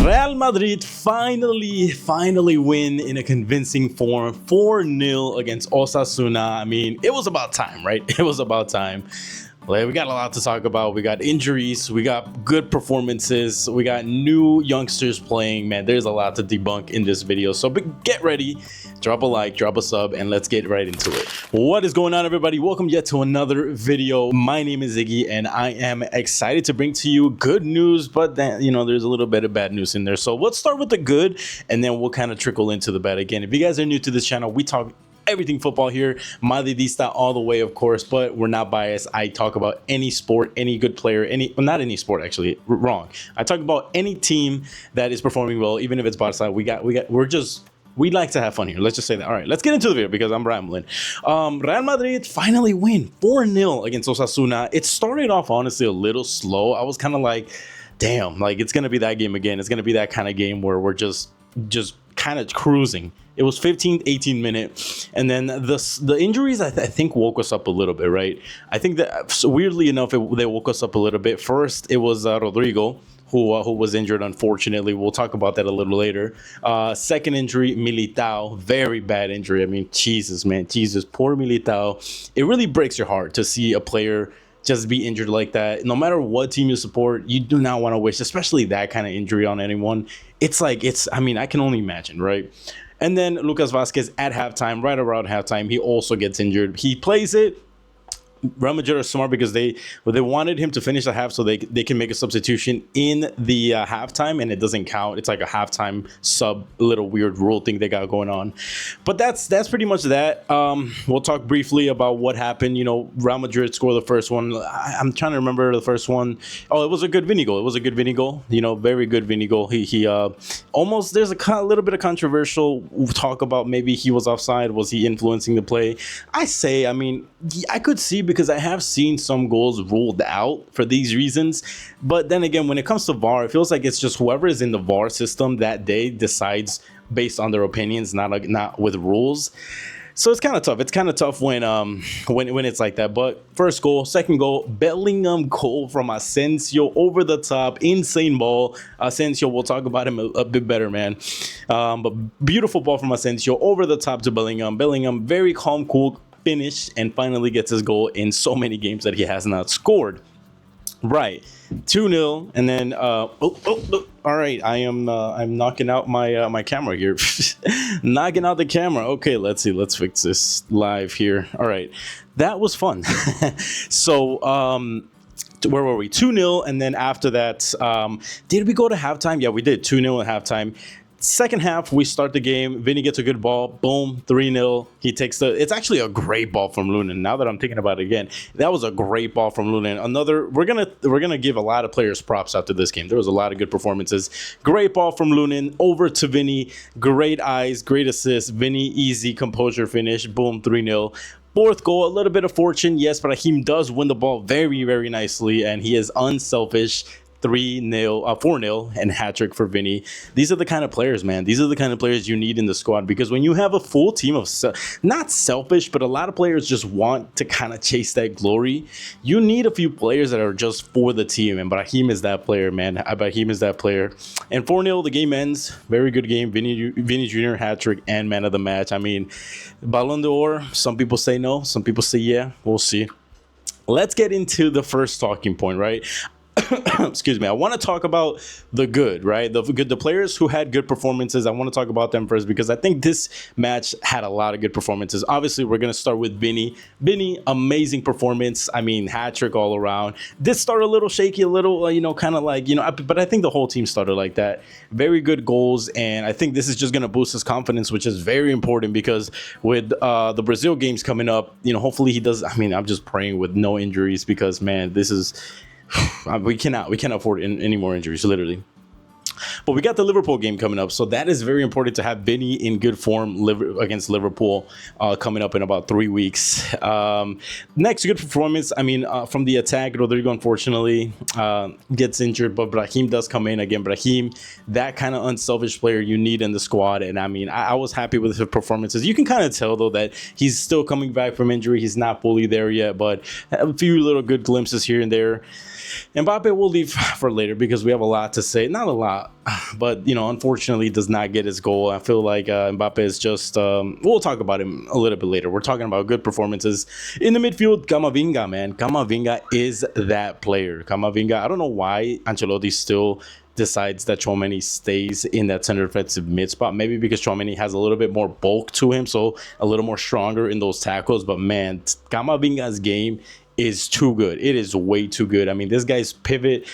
Real Madrid finally win in a convincing form, 4-0 against Osasuna. I mean, it was about time, right? It was about time. Like, we got a lot to talk about. We got injuries, we got good performances, we got new youngsters playing. Man, there's a lot to debunk in this video. So get ready, drop a like, drop a sub, and let's get right into it. What is going on, everybody? Welcome yet to another video. My name is Iggy, and I am excited to bring to you good news, but then, there's a little bit of bad news in there. So let's start with the good, and then we'll kind of trickle into the bad. Again, if you guys are new to this channel, we talk everything football here, Madridista all the way, of course, but we're not biased. I talk about any sport, any good player, not any sport, actually, wrong. I talk about any team that is performing well, even if it's Barca. We like to have fun here. Let's just say that. All right, let's get into the video because I'm rambling. Real Madrid finally win 4-0 against Osasuna. It started off, honestly, a little slow. I was kind of like, damn, like it's going to be that game again. It's going to be that kind of game where we're just kind of cruising. It was 15, 18 minutes, and then the injuries I think woke us up a little bit, right? I think that weirdly enough, they woke us up a little bit. First, it was Rodrigo, who was injured, unfortunately. We'll talk about that a little later. Second injury, Militao, very bad injury. I mean, Jesus, man, Jesus, poor Militao. It really breaks your heart to see a player just be injured like that. No matter what team you support, you do not want to wish, especially that kind of injury, on anyone. I mean, I can only imagine, right? And then Lucas Vazquez at halftime, right around halftime, he also gets injured. He plays it. Real Madrid are smart because they wanted him to finish the half so they can make a substitution in the halftime, and it doesn't count. It's like a halftime sub, little weird rule thing they got going on. But that's pretty much that. We'll talk briefly about what happened. Real Madrid scored the first one. I'm trying to remember the first one. Oh, it was a good Vini goal. It was a good Vini goal. Very good Vini goal. He almost, there's a little bit of controversial talk about maybe he was offside. Was he influencing the play? I mean, I could see, because I have seen some goals ruled out for these reasons. But then again, when it comes to VAR, it feels like it's just whoever is in the VAR system that day decides based on their opinions, not with rules. So it's kind of tough. It's kind of tough when it's like that. But first goal, second goal, Bellingham goal from Asensio over the top, insane ball. Asensio, we'll talk about him a bit better, man. But beautiful ball from Asensio over the top to Bellingham. Bellingham, very calm, cool finish, and finally gets his goal in so many games that he has not scored. Right, 2-0, and then all right, I'm knocking out my camera here. Knocking out the camera. Okay, let's see, let's fix this live here. All right, that was fun. So where were we? 2-0, and then after that, did we go to halftime? Yeah, we did. 2-0 at halftime. Second half, we start the game. Vinny gets a good ball. Boom, 3-0. He takes it's actually a great ball from Lunin. Now that I'm thinking about it again, that was a great ball from Lunin. We're gonna give a lot of players props after this game. There was a lot of good performances. Great ball from Lunin over to Vinny. Great eyes, great assist. Vinny, easy composure finish. Boom, 3-0. Fourth goal, a little bit of fortune, yes, but Raheem does win the ball very, very nicely, and he is unselfish. 4-0 and hat-trick for Vinny. These are the kind of players, man. These are the kind of players you need in the squad, because when you have a full team of not selfish, but a lot of players just want to kind of chase that glory, you need a few players that are just for the team, and Brahim is that player, man. Brahim is that player. And 4-0, the game ends. Very good game. Vinny Jr. hat-trick and man of the match. I mean, Ballon d'Or, some people say no, some people say yeah. We'll see. Let's get into the first talking point, right? Excuse me. I want to talk about the good, right? The players who had good performances. I want to talk about them first because I think this match had a lot of good performances. Obviously, we're going to start with Vinny. Vinny, amazing performance. I mean, hat trick all around. Did start a little shaky, a little, kind of like, but I think the whole team started like that. Very good goals. And I think this is just going to boost his confidence, which is very important because with the Brazil games coming up, hopefully he does. I mean, I'm just praying with no injuries because, man, this is. We cannot afford any more injuries, literally. But we got the Liverpool game coming up, so that is very important to have Vinny in good form against Liverpool coming up in about 3 weeks. Next, good performance. I mean, from the attack, Rodrigo unfortunately gets injured, but Brahim does come in again. Brahim, that kind of unselfish player you need in the squad, and I mean, I was happy with his performances. You can kind of tell though that he's still coming back from injury. He's not fully there yet, but a few little good glimpses here and there. Mbappe will leave for later because we have a lot to say. Not a lot. but unfortunately does not get his goal. I feel like Mbappe is just we'll talk about him a little bit later. We're talking about good performances in the midfield. Camavinga, man, Camavinga is that player. Camavinga, I don't know why Ancelotti still decides that Tchouaméni stays in that center defensive mid spot. Maybe because Tchouaméni has a little bit more bulk to him, so a little more stronger in those tackles. But man, Camavinga's game is too good. It is way too good. I mean, this guy's pivot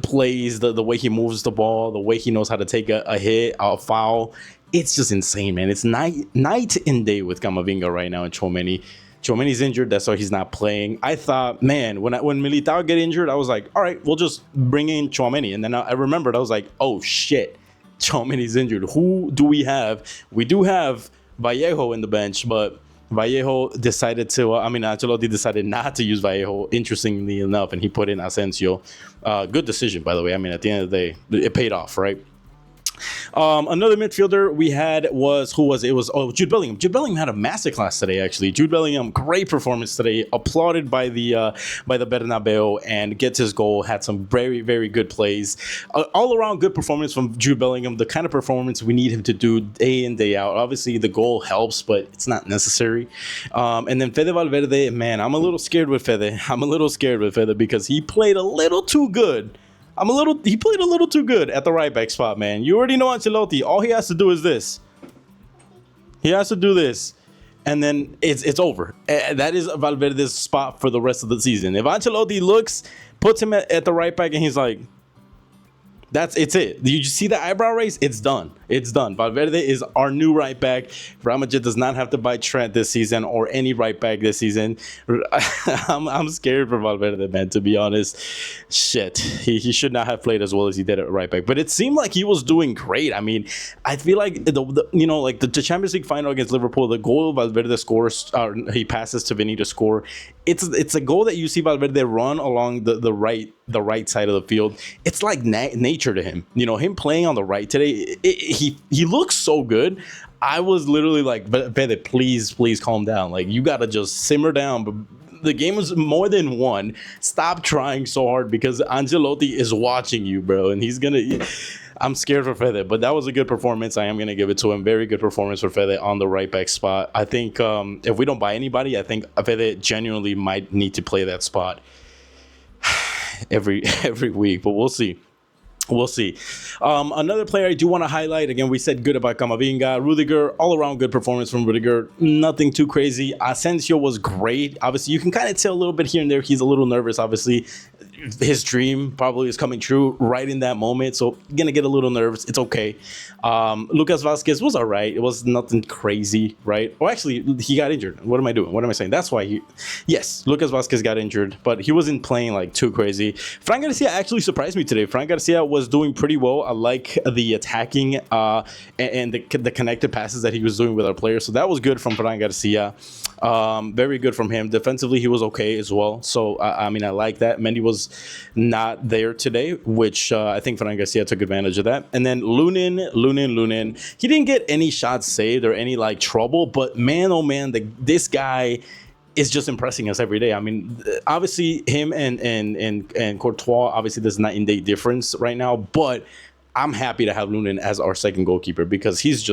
plays, the way he moves the ball, the way he knows how to take a hit, a foul. It's just insane, man. It's night and day with Camavinga right now and Tchouaméni. Tchouaméni's injured, that's why he's not playing. I thought, man, when Militao get injured, I was like, all right, we'll just bring in Tchouaméni. And then I remembered, I was like, oh shit, Tchouaméni's injured. Who do we have? We do have Vallejo in the bench, but Vallejo decided to, Ancelotti decided not to use Vallejo, interestingly enough, and he put in Asensio. Good decision, by the way. I mean, at the end of the day, it paid off, right? Another midfielder we had was Jude Bellingham. Jude Bellingham had a masterclass today, actually. Jude Bellingham, great performance today, applauded by the Bernabeu, and gets his goal. Had some very, very good plays. All around good performance from Jude Bellingham, the kind of performance we need him to do day in, day out. Obviously, the goal helps, but it's not necessary. And then Fede Valverde, man, I'm a little scared with Fede because he played a little too good. He played a little too good at the right back spot, man. You already know Ancelotti. All he has to do is this. He has to do this, and then it's over. That is Valverde's spot for the rest of the season. If Ancelotti puts him at the right back, and he's like, it's it. Did you see the eyebrow raise? It's done. Valverde is our new right back. Real Madrid does not have to buy Trent this season or any right back this season. I'm scared for Valverde, man, to be honest. Shit. He should not have played as well as he did at right back. But it seemed like he was doing great. I mean, I feel like the Champions League final against Liverpool, the goal Valverde scores, he passes to Vinny to score. It's a goal that you see Valverde run along the right side of the field. It's like nature to him. Him playing on the right today, he looks so good. I was literally like, Valverde, please calm down. Like, you gotta just simmer down. But the game is more than one. Stop trying so hard because Ancelotti is watching you, bro, and he's gonna. I'm scared for Fede, but that was a good performance. I am going to give it to him. Very good performance for Fede on the right back spot. I think if we don't buy anybody, I think Fede genuinely might need to play that spot every week, but we'll see. Another player I do want to highlight, again, we said good about Camavinga. Rudiger, all around good performance from Rudiger. Nothing too crazy. Asensio was great. Obviously, you can kind of tell a little bit here and there. He's a little nervous, obviously. His dream probably is coming true right in that moment, so gonna get a little nervous. It's okay. Lucas Vazquez was all right. It was nothing crazy, right? Oh, actually, he got injured. What am I doing? What am I saying? That's why yes, Lucas Vazquez got injured, but he wasn't playing like too crazy. Fran Garcia actually surprised me today. Fran Garcia was doing pretty well. I like the attacking and the connected passes that he was doing with our players, so that was good from Fran Garcia. Very good from him. Defensively, he was okay as well. So I like that. Mendy was not there today, which I think Fran Garcia took advantage of that. And then Lunin, he didn't get any shots saved or any like trouble, but man, oh man, this guy is just impressing us every day. I mean, obviously him and Courtois, obviously there's not in day difference right now, but I'm happy to have Lunin as our second goalkeeper because he's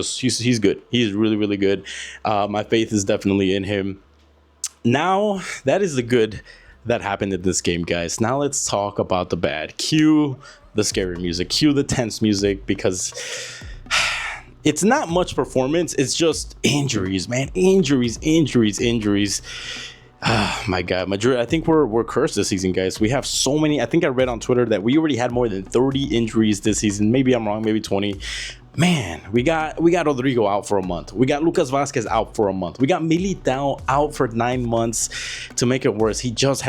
good. He's really, really good. My faith is definitely in him. Now, that is the good that happened in this game, guys. Now let's talk about the bad. Cue the scary music. Cue the tense music because it's not much performance. It's just injuries, man. Injuries. Oh my God, Madrid, I think we're cursed this season, guys. We have so many. I think I read on Twitter that we already had more than 30 injuries this season. Maybe I'm wrong, maybe 20. Man, we got Rodrigo out for a month. We got Lucas Vazquez out for a month. We got Militao out for 9 months. To make it worse, he just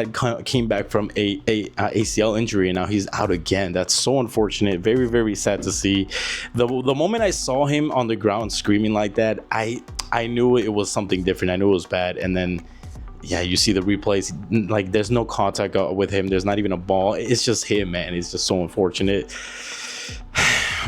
came back from a ACL injury, and now he's out again. That's so unfortunate. Very, very sad to see. The moment I saw him on the ground screaming like that, I knew it was something different. I knew it was bad, and then yeah, you see the replays, like there's no contact with him. There's not even a ball. It's just him, man. It's just so unfortunate.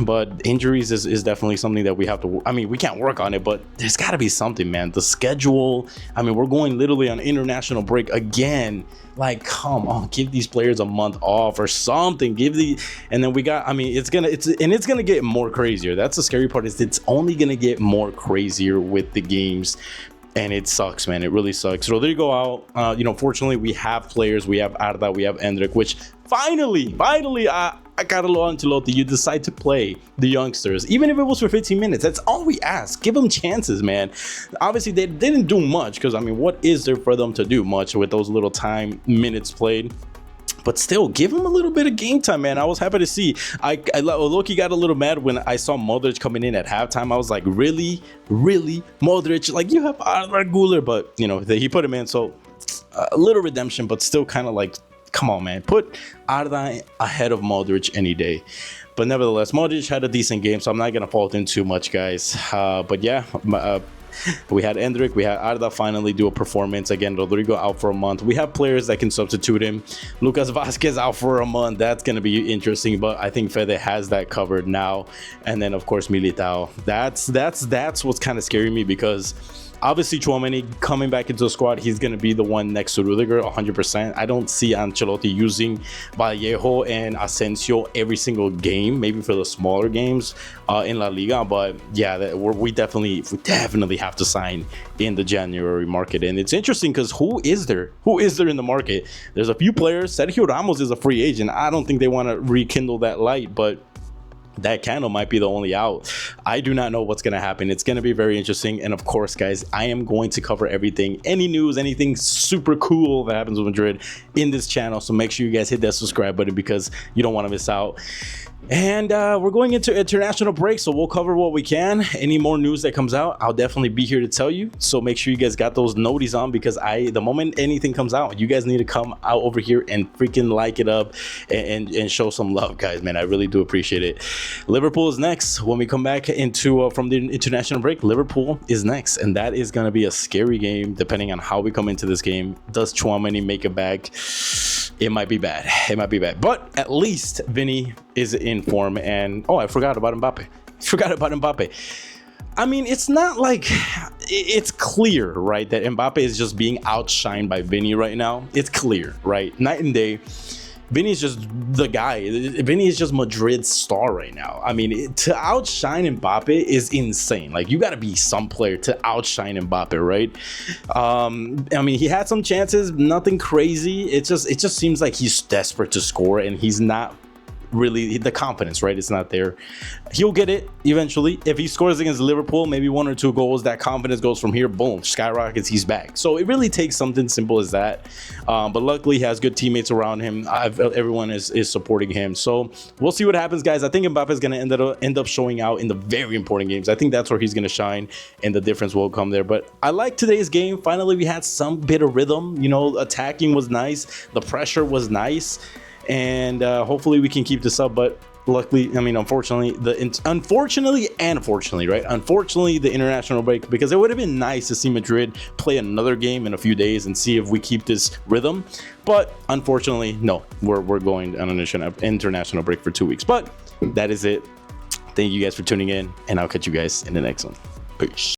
but injuries is definitely something that we have to, I mean, we can't work on it, but there's got to be something, man. The schedule, I mean, we're going literally on international break again. Like, come on, give these players a month off or something. And then we got, I mean, it's gonna get more crazier. That's the scary part, is it's only gonna get more crazier with the games. And it sucks, man. It really sucks. Rodrigo out. Fortunately, we have players. We have Arda. We have Endrick, which finally, Carlo Ancelotti, you decide to play the youngsters, even if it was for 15 minutes. That's all we ask. Give them chances, man. Obviously, they didn't do much because, I mean, what is there for them to do much with those little minutes played? But still, give him a little bit of game time, man. I was happy to see. I low-key got a little mad when I saw Modric coming in at halftime. I was like, really, Modric? Like, you have Arda Güler, but he put him in, so a little redemption, but still kind of like, come on, man. Put Arda ahead of Modric any day. But nevertheless, Modric had a decent game, so I'm not gonna fault him too much, guys. But yeah. We had Endrick, we had Arda finally do a performance. Again, Rodrigo out for a month. We have players that can substitute him. Lucas Vazquez out for a month. That's going to be interesting, but I think Fede has that covered now. And then, of course, Militao. That's what's kind of scaring me, because obviously Tchouaméni coming back into the squad, he's going to be the one next to Rudiger 100%. I don't see Ancelotti using Vallejo and Asensio every single game, maybe for the smaller games in La Liga. But yeah, we definitely have to sign in the January market. And it's interesting because who is there in the market? There's a few players. Sergio Ramos is a free agent. I don't think they want to rekindle that light, but that candle might be the only out. I do not know what's going to happen. It's going to be very interesting. And of course, guys, I am going to cover everything, any news, anything super cool that happens with Madrid in this channel. So make sure you guys hit that subscribe button, because you don't want to miss out. And we're going into international break, so we'll cover what we can. Any more news that comes out, I'll definitely be here to tell you. So make sure you guys got those noties on, because the moment anything comes out, you guys need to come out over here and freaking like it up and show some love, guys, man. I really do appreciate it. Liverpool is next. When we come back into from the international break, Liverpool is next, and that is going to be a scary game depending on how we come into this game. Does Tchouaméni make it back? It might be bad. But at least Vinny is in form. And I forgot about Mbappe. I mean, it's not like it's clear, right, that Mbappe is just being outshined by Vinny right now. It's clear, right? Night and day. Vinny is just the guy. Vinny is just Madrid's star right now. I mean, to outshine Mbappe is insane. Like, you got to be some player to outshine Mbappe, right? I mean, he had some chances, nothing crazy. It just seems like he's desperate to score, and he's not really, the confidence, right? It's not there. He'll get it eventually. If he scores against Liverpool, maybe 1 or 2 goals, that confidence goes from here, boom, skyrockets, he's back. So it really takes something simple as that. But luckily, he has good teammates around him. Everyone is supporting him. So we'll see what happens, guys. I think Mbappe is going to end up showing out in the very important games. I think that's where he's going to shine, and the difference will come there. But I like today's game. Finally, we had some bit of rhythm. Attacking was nice. The pressure was nice. And hopefully we can keep this up. But luckily, I mean, unfortunately, right? Unfortunately, the international break, because it would have been nice to see Madrid play another game in a few days and see if we keep this rhythm. But unfortunately, no, we're going on an international break for 2 weeks. But that is it. Thank you guys for tuning in, and I'll catch you guys in the next one. Peace.